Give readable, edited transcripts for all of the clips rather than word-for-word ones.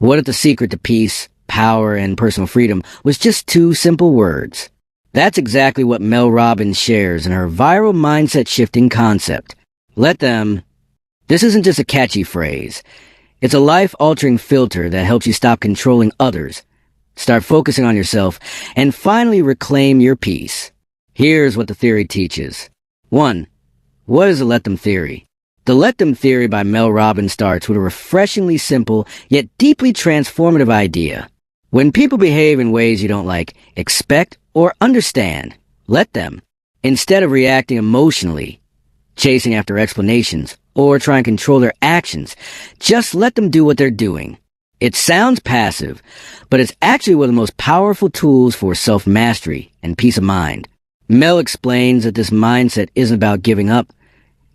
What if the secret to peace, power, and personal freedom was just two simple words? That's exactly what Mel Robbins shares in her viral mindset-shifting concept. Let them. This isn't just a catchy phrase. It's a life-altering filter that helps you stop controlling others, start focusing on yourself, and finally reclaim your peace. Here's what the theory teaches. 1. What is the let them theory? The let them theory by Mel Robbins starts with a refreshingly simple yet deeply transformative idea. When people behave in ways you don't like, expect, or understand, let them. Instead of reacting emotionally, chasing after explanations, or trying to control their actions, just let them do what they're doing. It sounds passive, but it's actually one of the most powerful tools for self-mastery and peace of mind. Mel explains that this mindset isn't about giving up.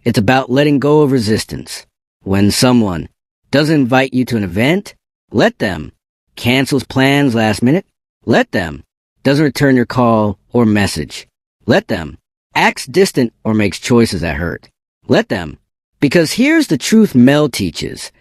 It's about letting go of resistance. When someone doesn't invite you to an event, let them. Cancels plans last minute, let them. Doesn't return your call or message, let them. Acts distant or makes choices that hurt, let them. Because here's the truth Mel teaches.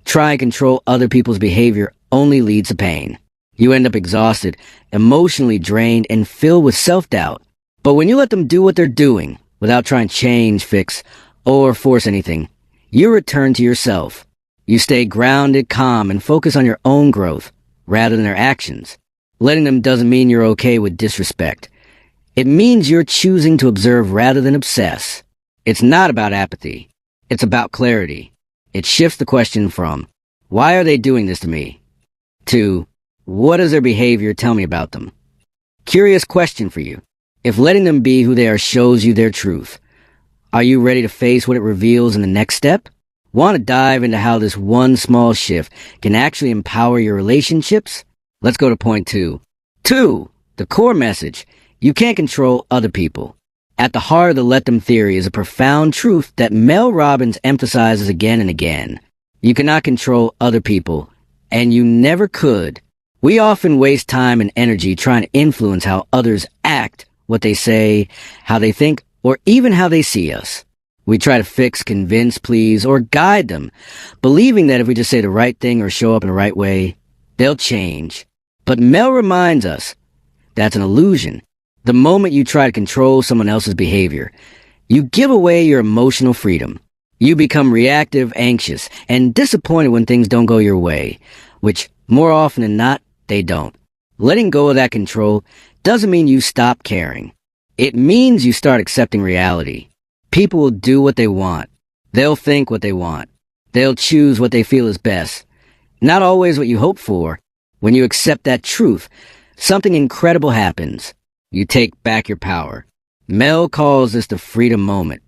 Try and control other people's behavior only leads to pain. You end up exhausted, emotionally drained, and filled with self-doubt. But when you let them do what they're doing, without trying to change, fix, or force anything, you return to yourself. You stay grounded, calm, and focus on your own growth, rather than their actions. Letting them doesn't mean you're okay with disrespect. It means you're choosing to observe rather than obsess. It's not about apathy. It's about clarity. It shifts the question from, why are they doing this to me? To, what does their behavior tell me about them? Curious question for you. If letting them be who they are shows you their truth, are you ready to face what it reveals in the next step? Want to dive into how this one small shift can actually empower your relationships? Let's go to point 2. 2. The core message. You can't control other people. At the heart of the let them theory is a profound truth that Mel Robbins emphasizes again and again. You cannot control other people, and you never could. We often waste time and energy trying to influence how others act, what they say, how they think, or even how they see us. We try to fix, convince, please, or guide them, believing that if we just say the right thing or show up in the right way, they'll change. But Mel reminds us that's an illusion. The moment you try to control someone else's behavior, you give away your emotional freedom. You become reactive, anxious, and disappointed when things don't go your way, which, more often than not, they don't. Letting go of that control doesn't mean you stop caring. It means you start accepting reality. People will do what they want. They'll think what they want. They'll choose what they feel is best. Not always what you hope for. When you accept that truth, something incredible happens. You take back your power. Mel calls this the freedom moment.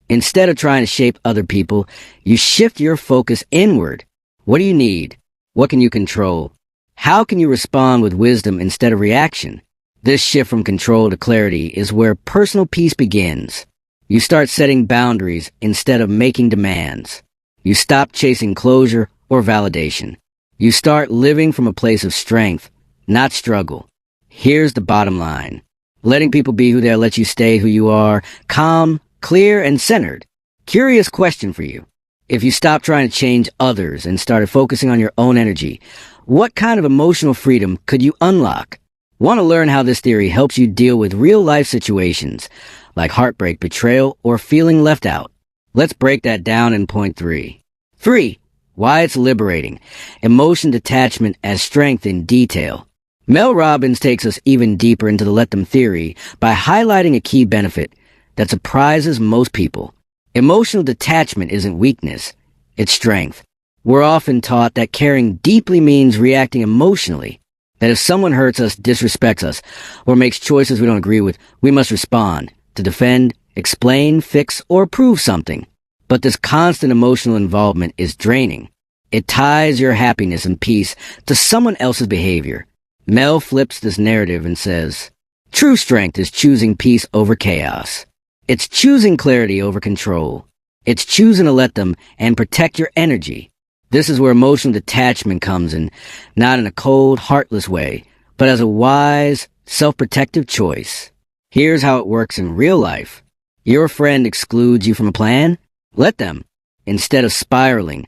Instead of trying to shape other people, you shift your focus inward. What do you need? What can you control? How can you respond with wisdom instead of reaction? This shift from control to clarity is where personal peace begins. You start setting boundaries instead of making demands. You stop chasing closure or validation. You start living from a place of strength, not struggle. Here's the bottom line. Letting people be who they are lets you stay who you are, calm, clear, and centered. Curious question for you. If you stopped trying to change others and started focusing on your own energy, what kind of emotional freedom could you unlock? Want to learn how this theory helps you deal with real-life situations, like heartbreak, betrayal, or feeling left out? Let's break that down in point 3. 3. Why it's liberating. Emotion detachment as strength in detail. Mel Robbins takes us even deeper into the let them theory by highlighting a key benefit that surprises most people. Emotional detachment isn't weakness, it's strength. We're often taught that caring deeply means reacting emotionally, that if someone hurts us, disrespects us, or makes choices we don't agree with, we must respond to defend, explain, fix, or prove something. But this constant emotional involvement is draining. It ties your happiness and peace to someone else's behavior. Mel flips this narrative and says, true strength is choosing peace over chaos. It's choosing clarity over control. It's choosing to let them and protect your energy. This is where emotional detachment comes in, not in a cold, heartless way, but as a wise, self-protective choice. Here's how it works in real life. Your friend excludes you from a plan? Let them. Instead of spiraling,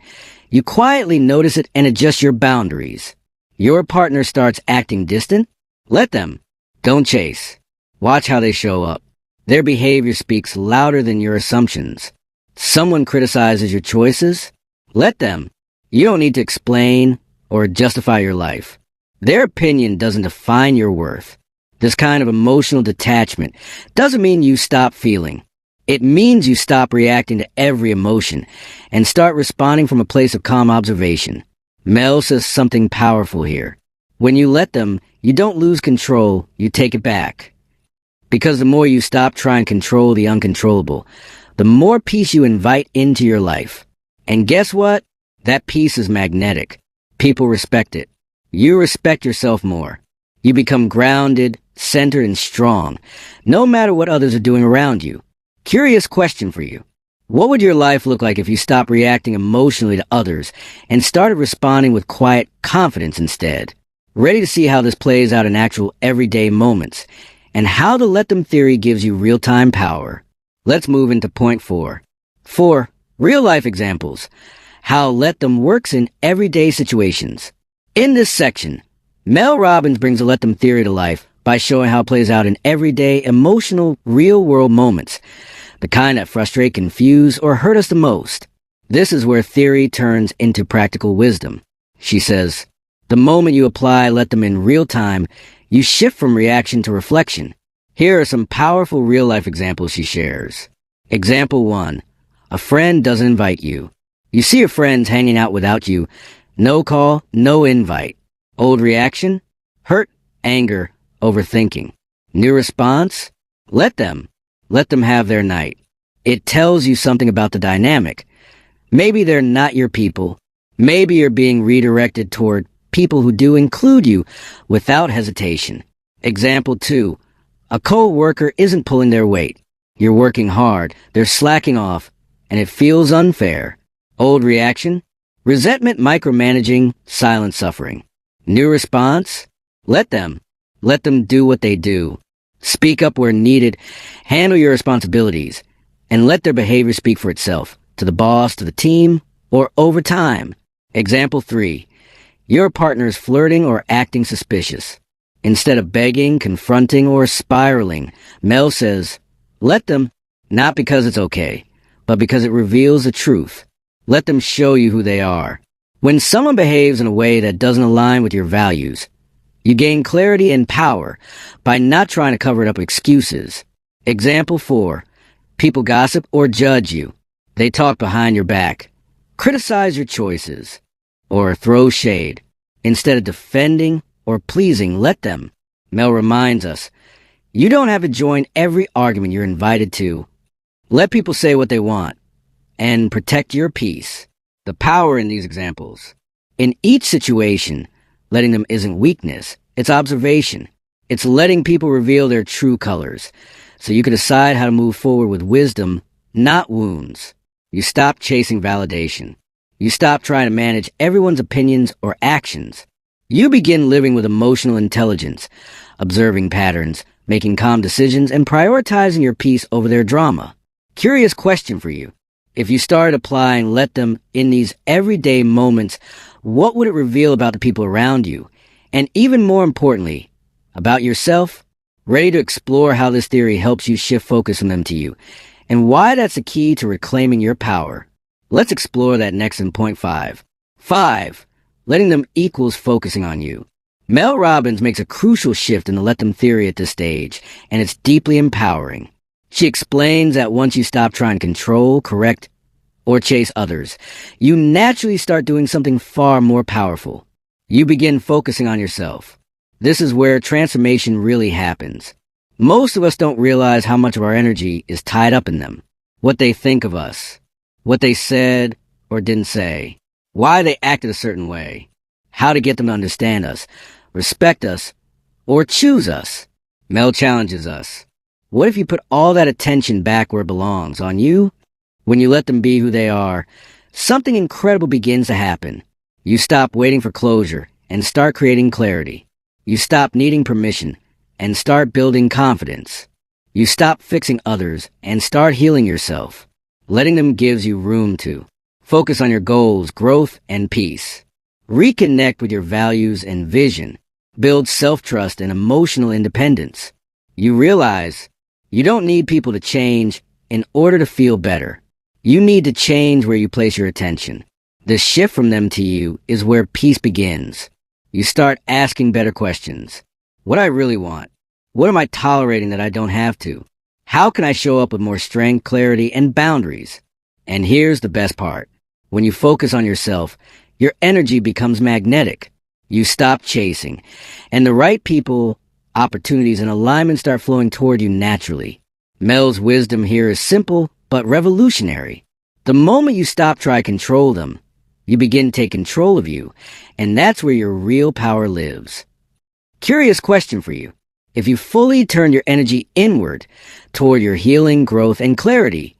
You quietly notice it and adjust your boundaries. Your partner starts acting distant? Let them. Don't chase. Watch how they show up. Their behavior speaks louder than your assumptions. Someone criticizes your choices? Let them. You don't need to explain or justify your life. Their opinion doesn't define your worth. This kind of emotional detachment doesn't mean you stop feeling. It means you stop reacting to every emotion and start responding from a place of calm observation. Mel says something powerful here. When you let them, you don't lose control, you take it back. Because the more you stop trying to control the uncontrollable, the more peace you invite into your life. And guess what? That peace is magnetic. People respect it. You respect yourself more. You become grounded, centered, and strong, no matter what others are doing around you. Curious question for you. What would your life look like if you stopped reacting emotionally to others and started responding with quiet confidence instead? Ready to see how this plays out in actual everyday moments and how the let them theory gives you real-time power. Let's move into point 4. 4. Real-life examples. How let them works in everyday situations. In this section, Mel Robbins brings the let them theory to life by showing how it plays out in everyday, emotional, real-world moments, the kind that frustrate, confuse, or hurt us the most. This is where theory turns into practical wisdom. She says, the moment you apply let them in real time, you shift from reaction to reflection. Here are some powerful real-life examples she shares. Example 1. A friend doesn't invite you. You see your friends hanging out without you. No call, no invite. Old reaction? Hurt, anger, overthinking. New response? Let them. Let them have their night. It tells you something about the dynamic. Maybe they're not your people. Maybe you're being redirected toward people who do include you without hesitation. Example 2. A co-worker isn't pulling their weight. You're working hard, they're slacking off, and it feels unfair. Old reaction? Resentment, micromanaging, silent suffering. New response? Let them. Let them do what they do. Speak up where needed, handle your responsibilities, and let their behavior speak for itself, to the boss, to the team, or over time. Example 3. Your partner is flirting or acting suspicious. Instead of begging, confronting, or spiraling, Mel says, let them, not because it's okay, but because it reveals the truth. Let them show you who they are. When someone behaves in a way that doesn't align with your values, you gain clarity and power by not trying to cover it up with excuses. Example 4. People gossip or judge you. They talk behind your back, criticize your choices, or throw shade. Instead of defending or pleasing, let them. Mel reminds us, you don't have to join every argument you're invited to. Let people say what they want, and protect your peace. The power in these examples. In each situation, letting them isn't weakness, it's observation. It's letting people reveal their true colors, so you can decide how to move forward with wisdom, not wounds. You stop chasing validation. You stop trying to manage everyone's opinions or actions. You begin living with emotional intelligence, observing patterns, making calm decisions, and prioritizing your peace over their drama. Curious question for you. If you started applying let them in these everyday moments, what would it reveal about the people around you? And even more importantly, about yourself? Ready to explore how this theory helps you shift focus from them to you, and why that's the key to reclaiming your power. Let's explore that next in point 5. 5. Letting them equals focusing on you. Mel Robbins makes a crucial shift in the let them theory at this stage, and it's deeply empowering. She explains that once you stop trying to control, correct, or chase others, you naturally start doing something far more powerful. You begin focusing on yourself. This is where transformation really happens. Most of us don't realize how much of our energy is tied up in them. What they think of us, what they said or didn't say, why they acted a certain way, how to get them to understand us, respect us, or choose us. Mel challenges us. What if you put all that attention back where it belongs, on you? When you let them be who they are, something incredible begins to happen. You stop waiting for closure and start creating clarity. You stop needing permission and start building confidence. You stop fixing others and start healing yourself. Letting them gives you room to Focus on your goals, growth, and peace. Reconnect with your values and vision. Build self-trust and emotional independence. You realize you don't need people to change in order to feel better. You need to change where you place your attention. The shift from them to you is where peace begins. You start asking better questions. What do I really want? What am I tolerating that I don't have to? How can I show up with more strength, clarity, and boundaries? And here's the best part. When you focus on yourself, your energy becomes magnetic. You stop chasing, and the right people, opportunities, and alignment start flowing toward you naturally. Mel's wisdom here is simple but revolutionary. The moment you stop trying to control them, you begin to take control of you, and that's where your real power lives. Curious question for you. If you fully turn your energy inward toward your healing, growth, and clarity,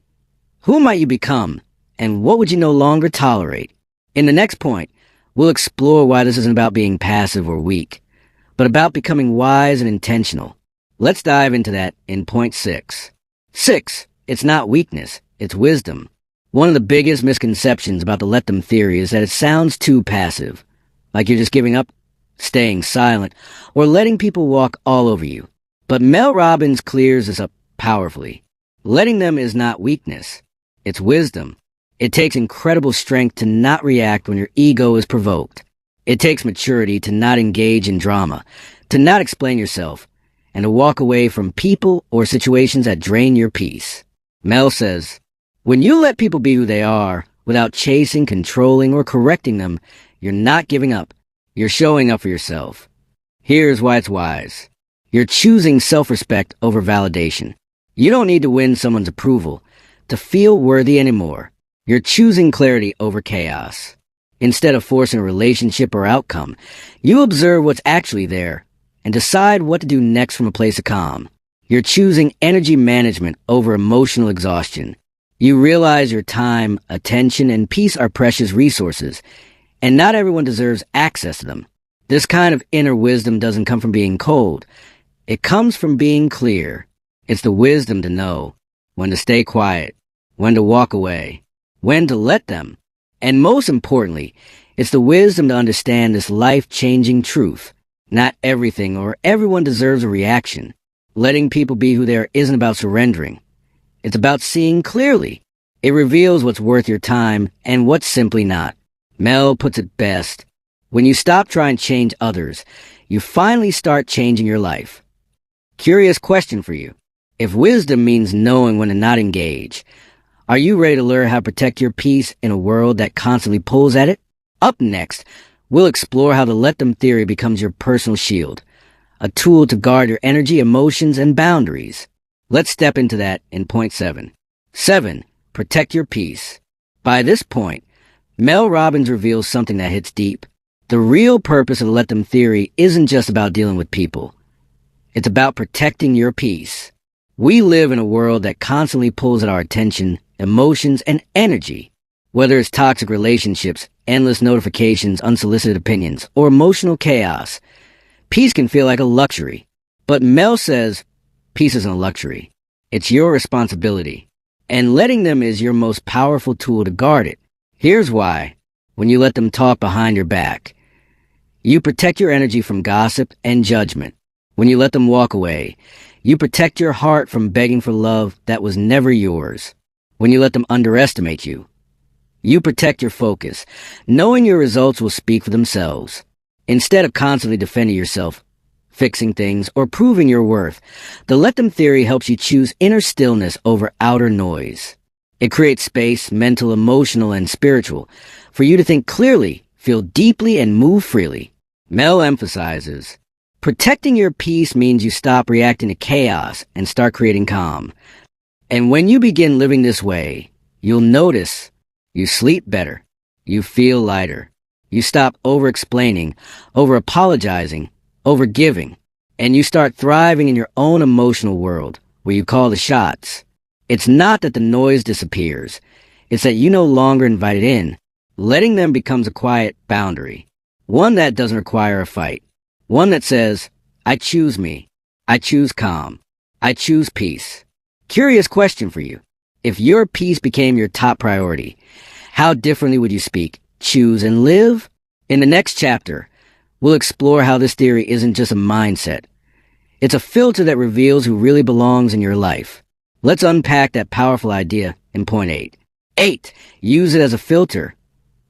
who might you become, and what would you no longer tolerate? In the next point, we'll explore why this isn't about being passive or weak, but about becoming wise and intentional. Let's dive into that in point 6. 6. It's not weakness, it's wisdom. One of the biggest misconceptions about the let them theory is that it sounds too passive, like you're just giving up, staying silent, or letting people walk all over you. But Mel Robbins clears this up powerfully. Letting them is not weakness, it's wisdom. It takes incredible strength to not react when your ego is provoked. It takes maturity to not engage in drama, to not explain yourself, and to walk away from people or situations that drain your peace. Mel says, when you let people be who they are, without chasing, controlling, or correcting them, you're not giving up. You're showing up for yourself. Here's why it's wise. You're choosing self-respect over validation. You don't need to win someone's approval to feel worthy anymore. You're choosing clarity over chaos. Instead of forcing a relationship or outcome, you observe what's actually there and decide what to do next from a place of calm. You're choosing energy management over emotional exhaustion. You realize your time, attention, and peace are precious resources, and not everyone deserves access to them. This kind of inner wisdom doesn't come from being cold. It comes from being clear. It's the wisdom to know when to stay quiet, when to walk away, when to let them. And most importantly, it's the wisdom to understand this life-changing truth. Not everything or everyone deserves a reaction. Letting people be who they are isn't about surrendering. It's about seeing clearly. It reveals what's worth your time and what's simply not. Mel puts it best. When you stop trying to change others, you finally start changing your life. Curious question for you. If wisdom means knowing when to not engage, are you ready to learn how to protect your peace in a world that constantly pulls at it? Up next, we'll explore how the let them theory becomes your personal shield, a tool to guard your energy, emotions, and boundaries. Let's step into that in point 7. 7. Protect your peace. By this point, Mel Robbins reveals something that hits deep. The real purpose of the let them theory isn't just about dealing with people. It's about protecting your peace. We live in a world that constantly pulls at our attention, emotions, and energy. Whether it's toxic relationships, endless notifications, unsolicited opinions, or emotional chaos, peace can feel like a luxury. But Mel says, peace isn't a luxury. It's your responsibility. And letting them is your most powerful tool to guard it. Here's why. When you let them talk behind your back, you protect your energy from gossip and judgment. When you let them walk away, you protect your heart from begging for love that was never yours. When you let them underestimate you, you protect your focus, knowing your results will speak for themselves. Instead of constantly defending yourself, fixing things, or proving your worth, the let them theory helps you choose inner stillness over outer noise. It creates space, mental, emotional, and spiritual, for you to think clearly, feel deeply, and move freely. Mel emphasizes, protecting your peace means you stop reacting to chaos and start creating calm. And when you begin living this way, you'll notice you sleep better, you feel lighter, you stop over-explaining, over-apologizing, over-giving, and you start thriving in your own emotional world where you call the shots. It's not that the noise disappears, it's that you no longer invite it in. Letting them becomes a quiet boundary, one that doesn't require a fight, one that says, I choose me, I choose calm, I choose peace. Curious question for you. If your peace became your top priority, How differently would you speak, choose, and live? In the next chapter, we'll explore how this theory isn't just a mindset. It's a filter that reveals who really belongs in your life. Let's unpack that powerful idea in point 8. 8. Use it as a filter.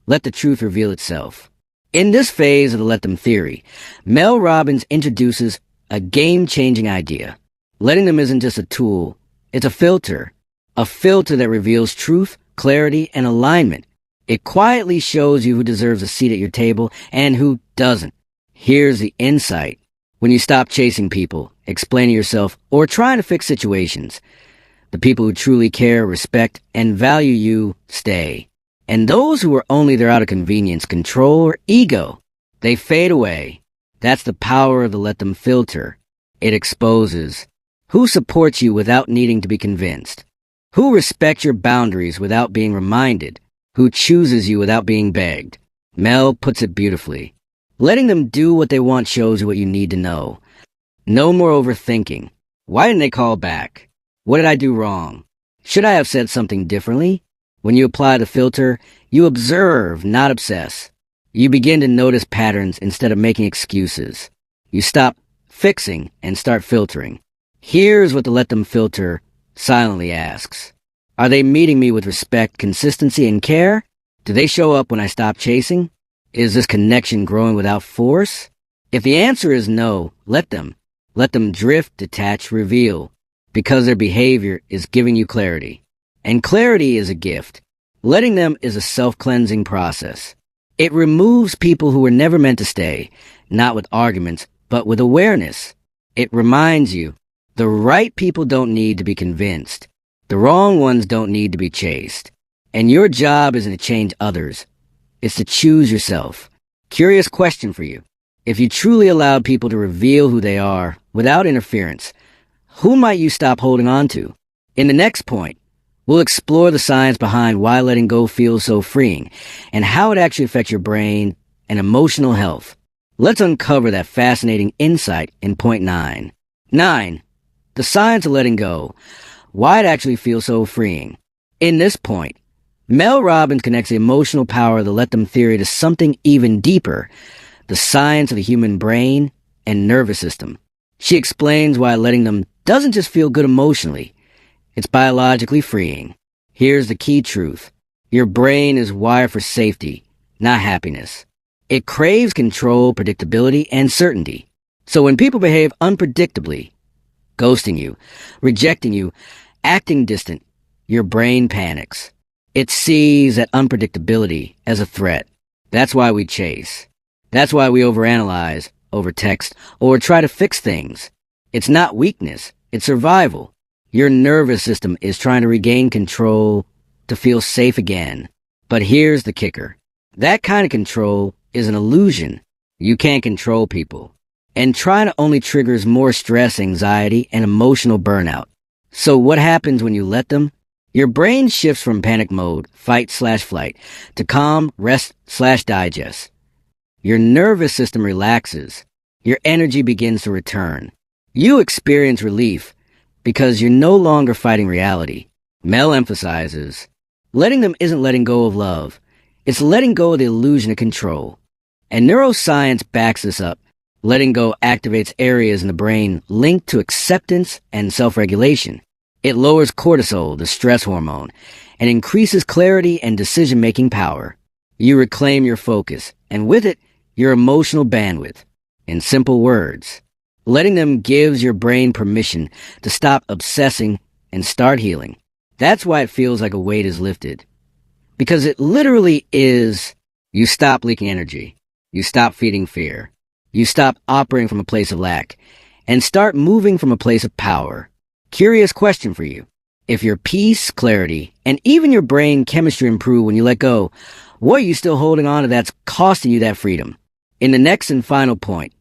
Let the truth reveal itself. In this phase of the Let Them theory, Mel Robbins introduces a game-changing idea. Letting them isn't just a tool, it's a filter that reveals truth, clarity, and alignment. It quietly shows you who deserves a seat at your table and who doesn't. Here's the insight. When you stop chasing people, explaining yourself, or trying to fix situations, the people who truly care, respect, and value you stay. And those who are only there out of convenience, control, or ego, they fade away. That's the power of the Let Them filter. It exposes who supports you without needing to be convinced, who respects your boundaries without being reminded, who chooses you without being begged. Mel puts it beautifully. Letting them do what they want shows you what you need to know. No more overthinking. Why didn't they call back? What did I do wrong? Should I have said something differently? When you apply the filter, you observe, not obsess. You begin to notice patterns instead of making excuses. You stop fixing and start filtering. Here's what the Let Them filter silently asks. Are they meeting me with respect, consistency, and care? Do they show up when I stop chasing? Is this connection growing without force? If the answer is no, let them. Let them drift, detach, reveal, because their behavior is giving you clarity. And clarity is a gift. Letting them is a self-cleansing process. It removes people who were never meant to stay, not with arguments, but with awareness. It reminds you, the right people don't need to be convinced. The wrong ones don't need to be chased. And your job isn't to change others. It's to choose yourself. Curious question for you. If you truly allowed people to reveal who they are without interference, who might you stop holding on to? In the next point, we'll explore the science behind why letting go feels so freeing and how it actually affects your brain and emotional health. Let's uncover that fascinating insight in point 9. 9. The science of letting go. Why it actually feels so freeing. In this point, Mel Robbins connects the emotional power of the Let Them theory to something even deeper, the science of the human brain and nervous system. She explains why letting them doesn't just feel good emotionally, it's biologically freeing. Here's the key truth. Your brain is wired for safety, not happiness. It craves control, predictability, and certainty. So when people behave unpredictably, ghosting you, rejecting you, acting distant, your brain panics. It sees that unpredictability as a threat. That's why we chase. That's why we overanalyze, overtext, or try to fix things. It's not weakness, it's survival. Your nervous system is trying to regain control to feel safe again. But here's the kicker. That kind of control is an illusion. You can't control people. And trying to only triggers more stress, anxiety, and emotional burnout. So what happens when you let them? Your brain shifts from panic mode, fight/flight, to calm, rest/digest. Your nervous system relaxes. Your energy begins to return. You experience relief because you're no longer fighting reality. Mel emphasizes, letting them isn't letting go of love. It's letting go of the illusion of control. And neuroscience backs this up. Letting go activates areas in the brain linked to acceptance and self-regulation. It lowers cortisol, the stress hormone, and increases clarity and decision-making power. You reclaim your focus, and with it, your emotional bandwidth. In simple words, letting them gives your brain permission to stop obsessing and start healing. That's why it feels like a weight is lifted. Because it literally is. You stop leaking energy. You stop feeding fear. You stop operating from a place of lack and start moving from a place of power. Curious question for you. If your peace, clarity, and even your brain chemistry improve when you let go, what are you still holding on to that's costing you that freedom? In the next and final point,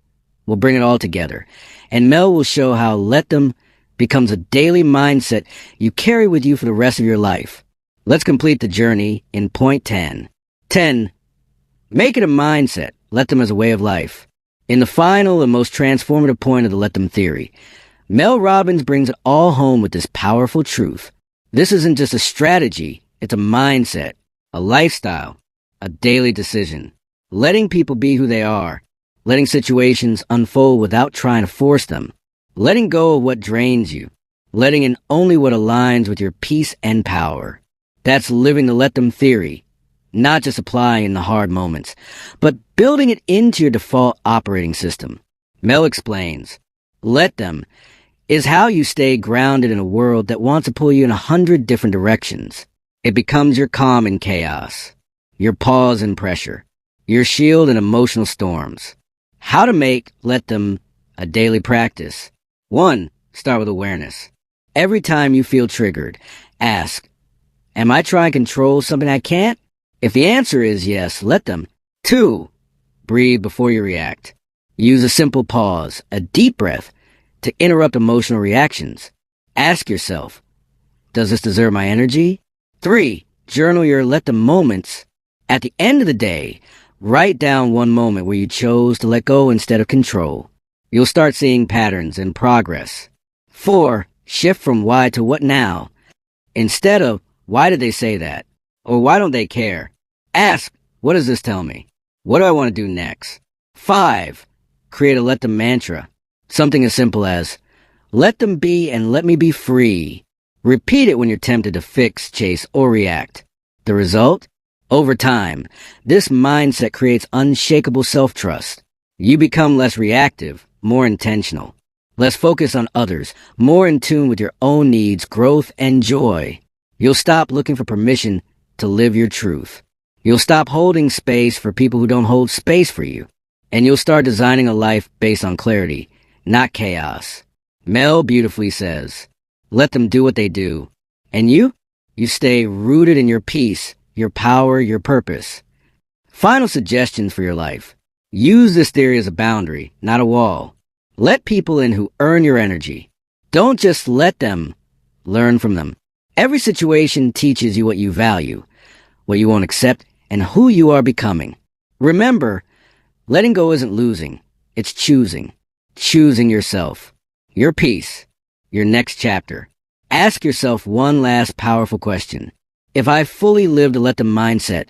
we'll bring it all together, and Mel will show how let them becomes a daily mindset you carry with you for the rest of your life. Let's complete the journey in point 10. 10. Make it a mindset. Let them as a way of life. In the final and most transformative point of the Let Them theory, Mel Robbins brings it all home with this powerful truth. This isn't just a strategy, it's a mindset. a lifestyle, a daily decision. Letting people be who they are, letting situations unfold without trying to force them, letting go of what drains you, letting in only what aligns with your peace and power. That's living the let them theory, not just applying in the hard moments, but building it into your default operating system. Mel explains, let them is how you stay grounded in a world that wants to pull you in 100 different directions. It becomes your calm in chaos, your pause in pressure, your shield in emotional storms. How to make let them a daily practice. 1. Start with awareness. Every time you feel triggered, ask, am I trying to control something I can't? If the answer is yes, let them. 2. Breathe before you react. Use a simple pause, a deep breath, to interrupt emotional reactions. Ask yourself, does this deserve my energy? 3. Journal your let them moments. At the end of the day, write down one moment where you chose to let go instead of control. You'll start seeing patterns and progress. 4. Shift from why to what now. Instead of, why did they say that? Or why don't they care? Ask, what does this tell me? What do I want to do next? 5. Create a let them mantra. Something as simple as, let them be and let me be free. Repeat it when you're tempted to fix, chase, or react. The result? Over time, this mindset creates unshakable self-trust. You become less reactive, more intentional, less focused on others, more in tune with your own needs, growth, and joy. You'll stop looking for permission to live your truth. You'll stop holding space for people who don't hold space for you. And you'll start designing a life based on clarity, not chaos. Mel beautifully says, let them do what they do. And you stay rooted in your peace, your power, your purpose. Final suggestions for your life. Use this theory as a boundary, not a wall. Let people in who earn your energy. Don't just let them. Learn from them. Every situation teaches you what you value, what you won't accept, and who you are becoming. Remember, letting go isn't losing. It's choosing. Choosing yourself. Your peace. Your next chapter. Ask yourself one last powerful question. If I fully lived a let them mindset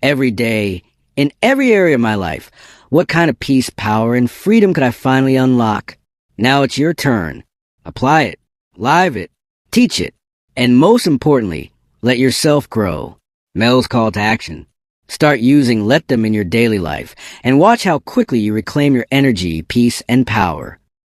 every day, in every area of my life, what kind of peace, power, and freedom could I finally unlock? Now it's your turn. Apply it. Live it. Teach it. And most importantly, let yourself grow. Mel's call to action. Start using let them in your daily life and watch how quickly you reclaim your energy, peace, and power.